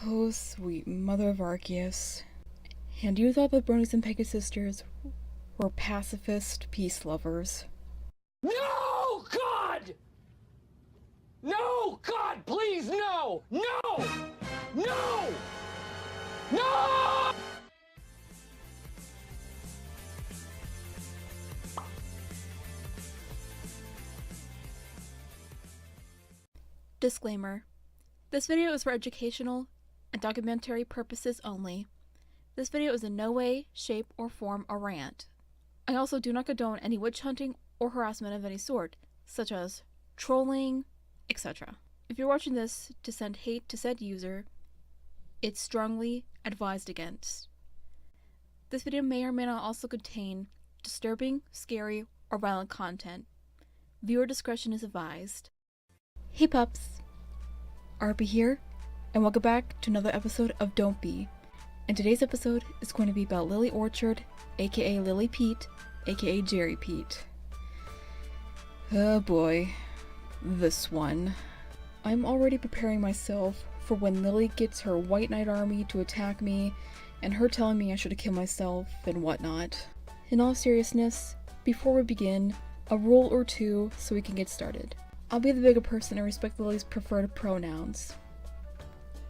Oh, sweet mother of Arceus. And you thought the Bronies and Pegasus sisters were pacifist peace lovers. No, God! No, God, please, no! No! No! No! Disclaimer. This video is for educational and documentary purposes only. This video is in no way, shape, or form a rant. I also do not condone any witch hunting or harassment of any sort, such as trolling, etc. If you're watching this to send hate to said user, it's strongly advised against. This video may or may not also contain disturbing, scary, or violent content. Viewer discretion is advised. Hey pups! RP here, and welcome back to another episode of Don't Be. And today's episode is going to be about Lily Orchard, aka Lily Peet, aka Jerry Peet. Oh boy, this one. I'm already preparing myself for when Lily gets her White Knight army to attack me, and her telling me I should kill myself and whatnot. In all seriousness, before we begin, a rule or two so we can get started. I'll be the bigger person and respect Lily's preferred pronouns.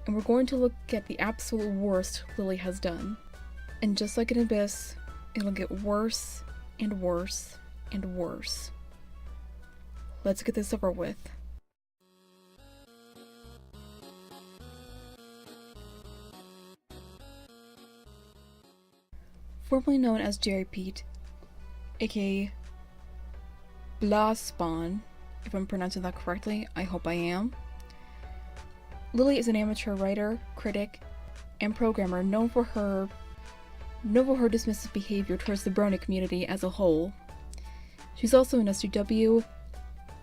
And we're going to look at the absolute worst Lily has done. And just like an abyss, it'll get worse and worse and worse. Let's get this over with. Formerly known as Jerry Peet, aka Blaspawn, if I'm pronouncing that correctly, I hope I am. Lily is an amateur writer, critic, and programmer known for her dismissive behavior towards the Brony community as a whole. She's also an SJW,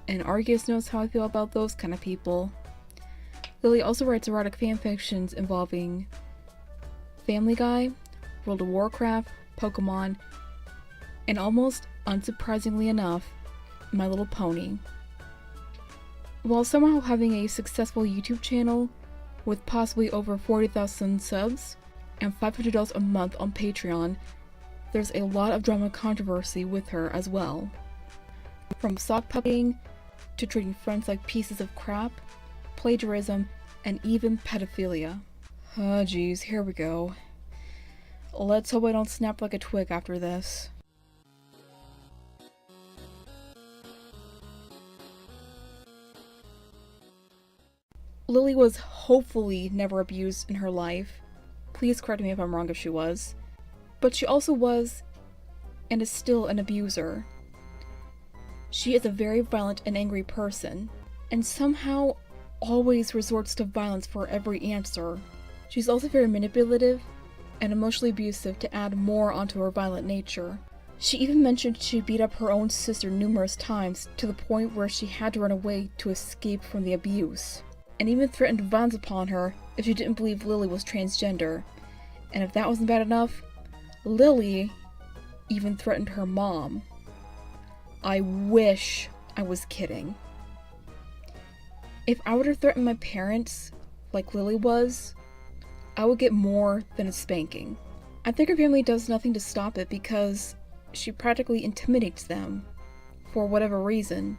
and Arceus knows how I feel about those kind of people. Lily also writes erotic fanfictions involving Family Guy, World of Warcraft, Pokemon, and almost unsurprisingly enough, My Little Pony. While somehow having a successful YouTube channel with possibly over 40,000 subs and $500 a month on Patreon, there's a lot of drama and controversy with her as well. From sock puppying to treating friends like pieces of crap, plagiarism, and even pedophilia. Oh geez, here we go. Let's hope I don't snap like a twig after this. Lily was hopefully never abused in her life. Please correct me if I'm wrong if she was. But she also was, and is still, an abuser. She is a very violent and angry person, and somehow always resorts to violence for every answer. She's also very manipulative and emotionally abusive to add more onto her violent nature. She even mentioned she beat up her own sister numerous times to the point where she had to run away to escape from the abuse, and even threatened violence upon her if she didn't believe Lily was transgender. And if that wasn't bad enough, Lily even threatened her mom. I wish I was kidding. If I were to threaten my parents, like Lily was, I would get more than a spanking. I think her family does nothing to stop it because she practically intimidates them, for whatever reason.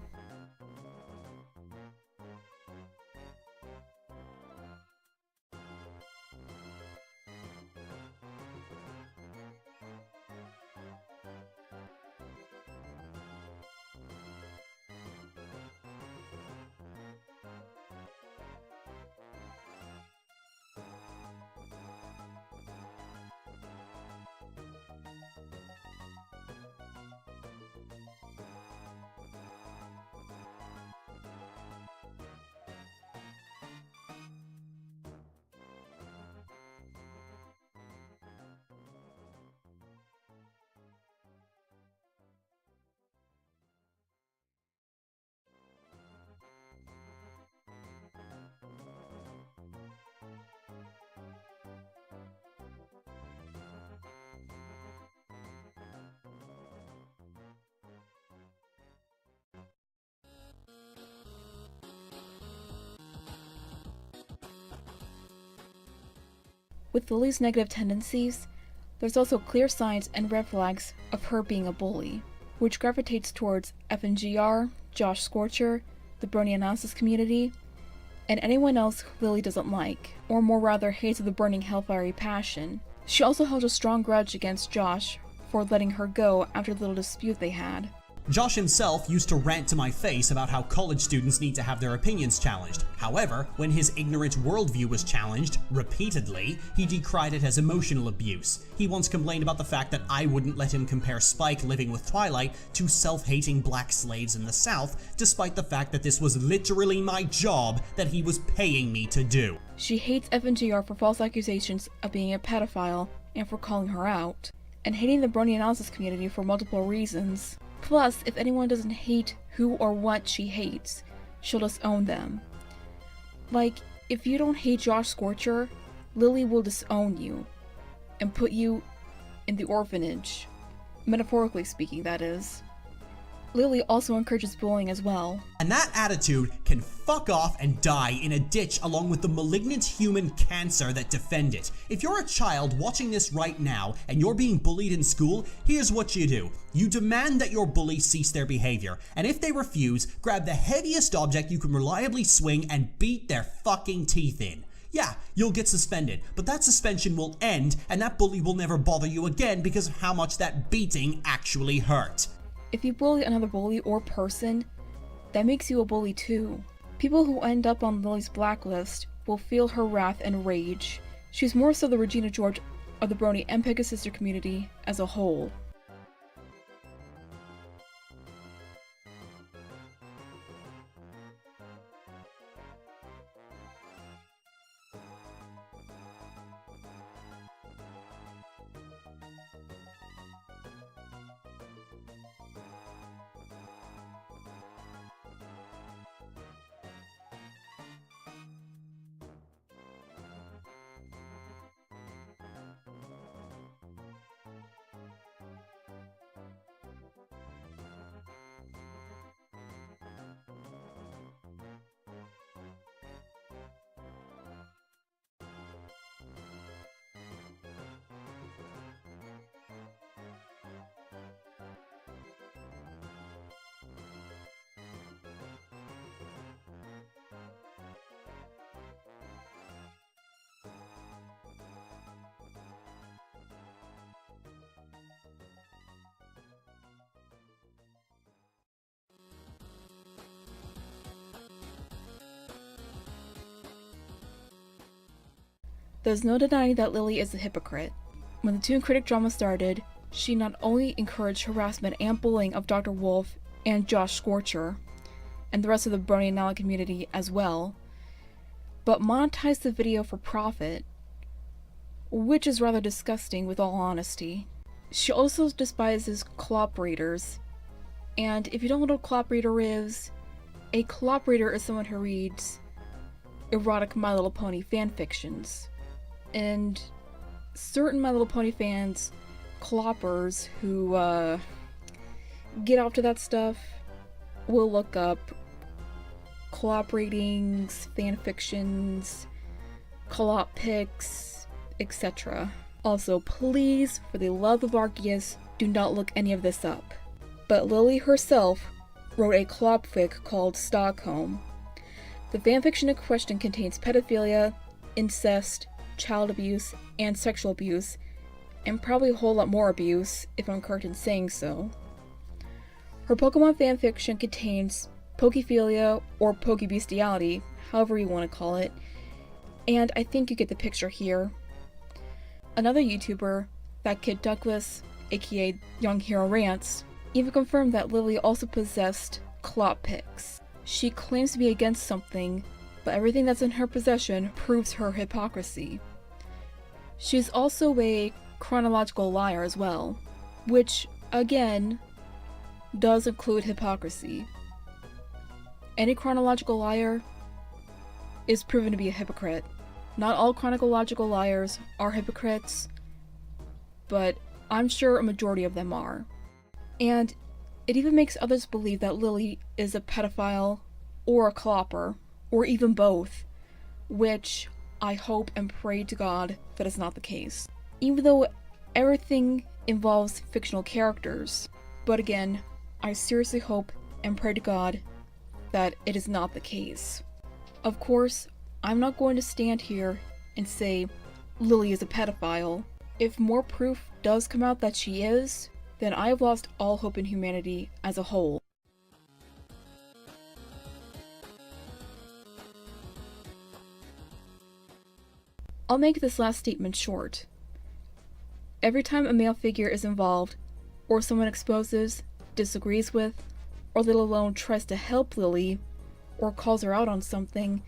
With Lily's negative tendencies, there's also clear signs and red flags of her being a bully, which gravitates towards FNGR, Josh Scorcher, the Brony Analysis community, and anyone else who Lily doesn't like, or more rather hates with a burning hellfiery passion. She also held a strong grudge against Josh for letting her go after the little dispute they had. Josh himself used to rant to my face about how college students need to have their opinions challenged. However, when his ignorant worldview was challenged, repeatedly, he decried it as emotional abuse. He once complained about the fact that I wouldn't let him compare Spike living with Twilight to self-hating black slaves in the South, despite the fact that this was literally my job that he was paying me to do. She hates FNGR for false accusations of being a pedophile and for calling her out, and hating the Brony Analysis community for multiple reasons. Plus, if anyone doesn't hate who or what she hates, she'll just own them. Like, if you don't hate Josh Scorcher, Lily will disown you and put you in the orphanage. Metaphorically speaking, that is. Lily also encourages bullying as well. And that attitude can fuck off and die in a ditch along with the malignant human cancer that defend it. If you're a child watching this right now and you're being bullied in school, here's what you do. You demand that your bully cease their behavior, and if they refuse, grab the heaviest object you can reliably swing and beat their fucking teeth in. Yeah, you'll get suspended, but that suspension will end and that bully will never bother you again because of how much that beating actually hurt. If you bully another bully or person, that makes you a bully too. People who end up on Lily's blacklist will feel her wrath and rage. She's more so the Regina George of the Brony and Pegasus community as a whole. There's no denying that Lily is a hypocrite. When the Toon Critic drama started, she not only encouraged harassment and bullying of Dr. Wolf and Josh Scorcher, and the rest of the Brony and Nala community as well, but monetized the video for profit, which is rather disgusting with all honesty. She also despises co-op readers, and if you don't know what a co-op reader is someone who reads erotic My Little Pony fanfictions. And certain My Little Pony fans, cloppers who get off to that stuff, will look up co-op ratings, fanfictions, co-op pics, etc. Also, please, for the love of Arceus, do not look any of this up. But Lily herself wrote a co-op fic called Stockholm. The fanfiction in question contains pedophilia, incest, child abuse, and sexual abuse, and probably a whole lot more abuse, if I'm correct in saying so. Her Pokemon fanfiction contains pokephilia, or pokebestiality, however you want to call it, and I think you get the picture here. Another YouTuber, That Kid Douglas, aka Young Hero Rants, even confirmed that Lily also possessed clop pics. She claims to be against something, but everything that's in her possession proves her hypocrisy. She's also a chronological liar as well, which, again, does include hypocrisy. Any chronological liar is proven to be a hypocrite. Not all chronological liars are hypocrites, but I'm sure a majority of them are. And it even makes others believe that Lily is a pedophile, or a clopper, or even both, which I hope and pray to God that is not the case. Even though everything involves fictional characters. But again, I seriously hope and pray to God that it is not the case. Of course, I'm not going to stand here and say Lily is a pedophile. If more proof does come out that she is, then I have lost all hope in humanity as a whole. I'll make this last statement short. Every time a male figure is involved, or someone exposes, disagrees with, or let alone tries to help Lily, or calls her out on something,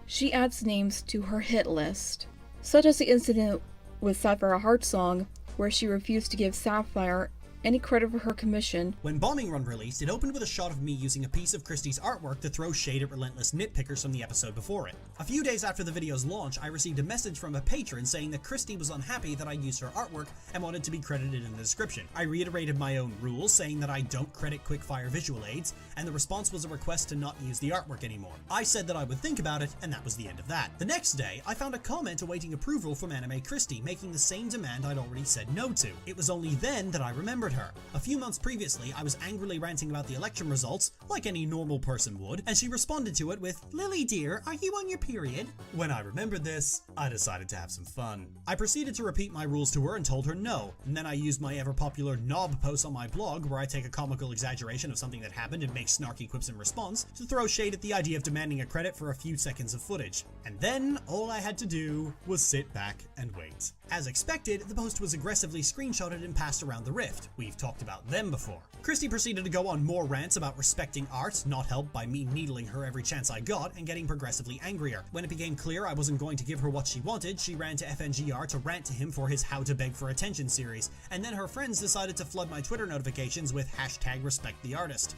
she adds names to her hit list. Such as the incident with Sapphire Heartsong, where she refused to give Sapphire any credit for her commission. When Bombing Run released, it opened with a shot of me using a piece of Christie's artwork to throw shade at relentless nitpickers from the episode before it. A few days after the video's launch, I received a message from a patron saying that Christie was unhappy that I used her artwork and wanted to be credited in the description. I reiterated my own rules, saying that I don't credit quickfire visual aids, and the response was a request to not use the artwork anymore. I said that I would think about it, and that was the end of that. The next day, I found a comment awaiting approval from Anime Christie, making the same demand I'd already said no to. It was only then that I remembered her. A few months previously, I was angrily ranting about the election results, like any normal person would, and she responded to it with, "Lily dear, are you on your period?" When I remembered this, I decided to have some fun. I proceeded to repeat my rules to her and told her no, and then I used my ever-popular knob post on my blog, where I take a comical exaggeration of something that happened and make snarky quips in response, to throw shade at the idea of demanding a credit for a few seconds of footage. And then, all I had to do was sit back and wait. As expected, the post was aggressively screenshotted and passed around the Rift. We've talked about them before. Christie proceeded to go on more rants about respecting art, not helped by me needling her every chance I got and getting progressively angrier. When it became clear I wasn't going to give her what she wanted, she ran to FNGR to rant to him for his How to Beg for Attention series, and then her friends decided to flood my Twitter notifications with #RespectTheArtist.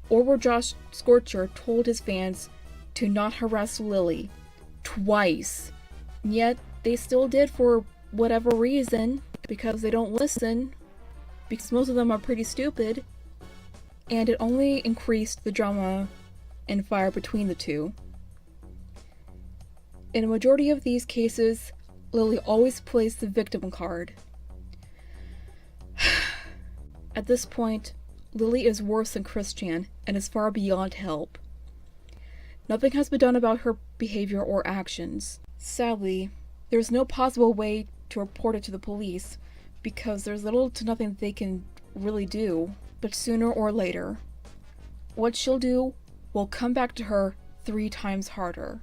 Or where Josh Scorcher told his fans to not harass Lily. Twice. Yet, they still did for whatever reason, because they don't listen, because most of them are pretty stupid, and it only increased the drama and fire between the two. In a majority of these cases, Lily always plays the victim card. At this point, Lily is worse than Christian and is far beyond help. Nothing has been done about her behavior or actions. Sadly, there is no possible way to report it to the police because there's little to nothing they can really do. But sooner or later, what she'll do will come back to her 3 times harder.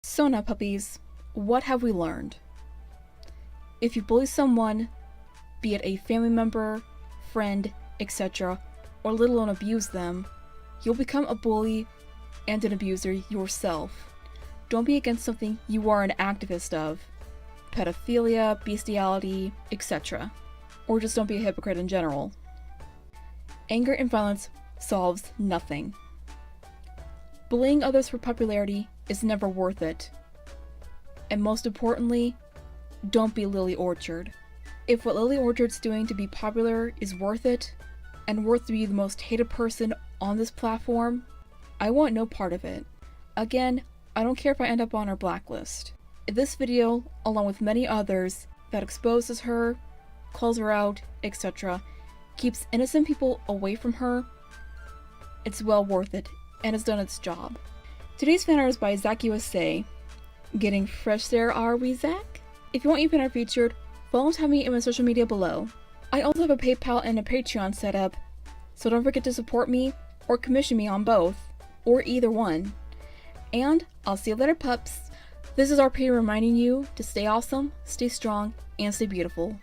So now, puppies, what have we learned? If you bully someone, be it a family member, friend, etc., or let alone abuse them, you'll become a bully and an abuser yourself. Don't be against something you are an activist of. Pedophilia, bestiality, etc. Or just don't be a hypocrite in general. Anger and violence solves nothing. Bullying others for popularity is never worth it. And most importantly, don't be Lily Orchard. If what Lily Orchard's doing to be popular is worth it, and worth to be the most hated person on this platform, I want no part of it. Again, I don't care if I end up on her blacklist. If this video, along with many others that exposes her, calls her out, etc., keeps innocent people away from her, it's well worth it, and has done its job. Today's fan art is by Zach USA. Getting fresh there, are we, Zach? If you want your fan art featured, follow and tag me in my social media below. I also have a PayPal and a Patreon set up, so don't forget to support me or commission me on both, or either one. And I'll see you later, pups. This is RP reminding you to stay awesome, stay strong, and stay beautiful.